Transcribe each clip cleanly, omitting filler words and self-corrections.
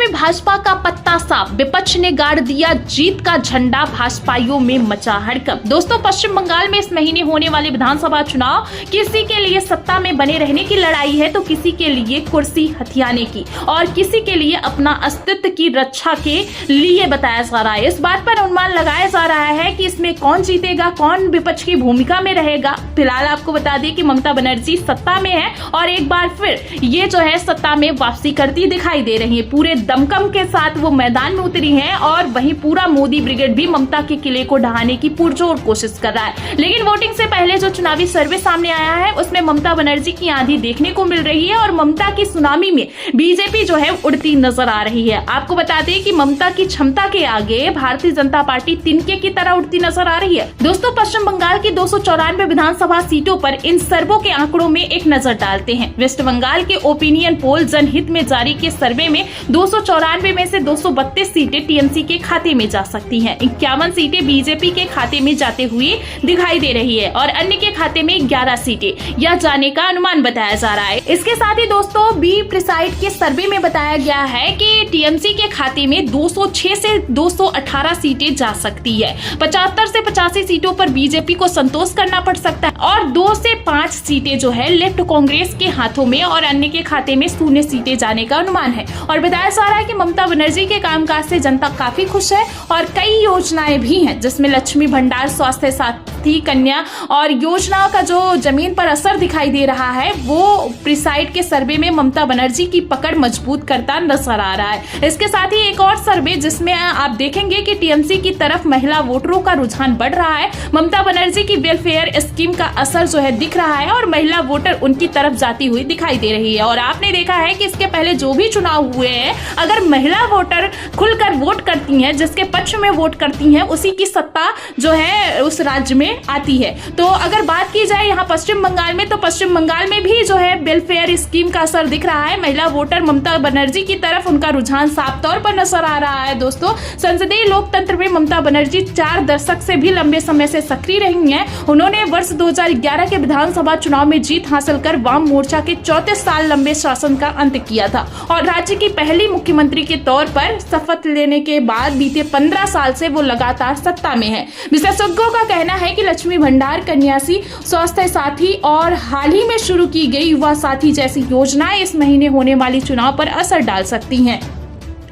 में भाजपा का पत्ता साफ, विपक्ष ने गाड़ दिया जीत का झंडा, भाजपाइयों में मचा हड़कंप। दोस्तों, पश्चिम बंगाल में इस महीने होने वाले विधानसभा चुनाव किसी के लिए सत्ता में बने रहने की लड़ाई है तो किसी के लिए कुर्सी हथियाने की और किसी के लिए अपना अस्तित्व की रक्षा के लिए बताया जा रहा है। इस बात पर अनुमान लगाया जा रहा है कि इसमें कौन जीतेगा, कौन विपक्ष की भूमिका में रहेगा। फिलहाल आपको बता दें कि ममता बनर्जी सत्ता में है और एक बार फिर ये जो है सत्ता में वापसी करती दिखाई दे रही है। पूरे दमखम के साथ वो मैदान में उतरी हैं और वहीं पूरा मोदी ब्रिगेड भी ममता के किले को ढहाने की पुरजोर कोशिश कर रहा है। लेकिन वोटिंग से पहले जो चुनावी सर्वे सामने आया है उसमें ममता बनर्जी की आंधी देखने को मिल रही है और ममता की सुनामी में बीजेपी जो है उड़ती नजर आ रही है। आपको बता दें कि ममता की क्षमता के आगे भारतीय जनता पार्टी तिनके की तरह उड़ती नजर आ रही है। दोस्तों, पश्चिम बंगाल की 294 विधानसभा सीटों पर इन सर्वों के आंकड़ों में एक नजर डालते हैं। वेस्ट बंगाल के ओपिनियन पोल जनहित में जारी के सर्वे में 294 में से 232 सीटें टीएमसी के खाते में जा सकती हैं। 51 सीटें बीजेपी के खाते में जाते हुए दिखाई दे रही है और अन्य के खाते में 11 सीटें या जाने का अनुमान बताया जा रहा है। इसके साथ ही दोस्तों, बी प्रिसाइड के सर्वे में बताया गया है कि टीएमसी के खाते में 206 से 218 सीटें जा सकती है। 75 से 85 सीटों पर बीजेपी को संतोष करना पड़ सकता है और 2 से 5 सीटें जो है लेफ्ट कांग्रेस के हाथों में और अन्य के खाते में 0 सीटें जाने का अनुमान है। और बताया जा रहा है कि ममता बनर्जी के कामकाज से जनता काफी खुश है और कई योजनाएं भी हैं जिसमें लक्ष्मी भंडार, स्वास्थ्य साथी, कन्या और योजनाओं का जो जमीन पर असर दिखाई दे रहा है वो प्रिसाइड के सर्वे में ममता बनर्जी की पकड़ मजबूत करता नजर आ रहा है। इसके साथ ही एक और सर्वे जिसमें आप देखेंगे कि टीएमसी की तरफ महिला वोटरों का रुझान बढ़ रहा है। ममता बनर्जी की वेलफेयर स्कीम का असर जो है दिख रहा है और महिला वोटर उनकी तरफ जाती हुई दिखाई दे रही है। और आपने देखा है कि इसके पहले जो भी चुनाव हुए हैं, अगर महिला वोटर खुलकर वोट करती हैं, जिसके पक्ष में वोट करती हैं, उसी की सत्ता जो है उस राज्य में आती है। तो अगर बात की जाए यहाँ पश्चिम बंगाल में, तो पश्चिम बंगाल में भी जो है वेलफेयर स्कीम का असर दिख रहा है। महिला वोटर ममता बनर्जी की तरफ उनका रुझान साफ तौर पर नजर आ रहा है। दोस्तों, संसदीय लोकतंत्र में ममता बनर्जी 4 दशक से भी लंबे समय से सक्रिय रही हैं। उन्होंने वर्ष 2011 के विधानसभा चुनाव में जीत हासिल कर वाम मोर्चा के 34 साल लंबे शासन का अंत किया था और राज्य की पहली मुख्यमंत्री के तौर पर शपथ लेने के बाद बीते 15 साल से वो लगातार सत्ता में है। विशेषज्ञों का कहना है कि लक्ष्मी भंडार, कन्याश्री, स्वास्थ्य साथी और हाल ही में शुरू की गई युवा साथी जैसी योजनाएं इस महीने होने वाली चुनाव पर असर डाल सकती हैं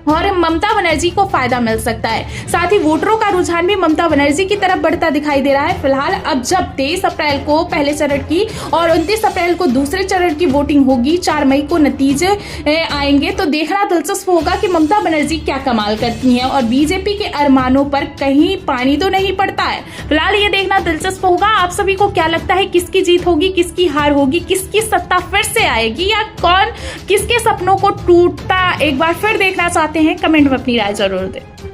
और ममता बनर्जी को फायदा मिल सकता है। साथ ही वोटरों का रुझान भी ममता बनर्जी की तरफ बढ़ता दिखाई दे रहा है। फिलहाल अब जब 23 अप्रैल को पहले चरण की और 29 अप्रैल को दूसरे चरण की वोटिंग होगी, 4 मई को नतीजे आएंगे, तो देखना दिलचस्प होगा कि ममता बनर्जी क्या कमाल करती हैं और बीजेपी के अरमानों पर कहीं पानी तो नहीं पड़ता है। फिलहाल ये देखना दिलचस्प होगा। आप सभी को क्या लगता है, किसकी जीत होगी, किसकी हार होगी, किसकी सत्ता फिर से आएगी या कौन किसके सपनों को टूटता एक बार फिर देखना चाहते हैं? कमेंट में अपनी राय जरूर दें।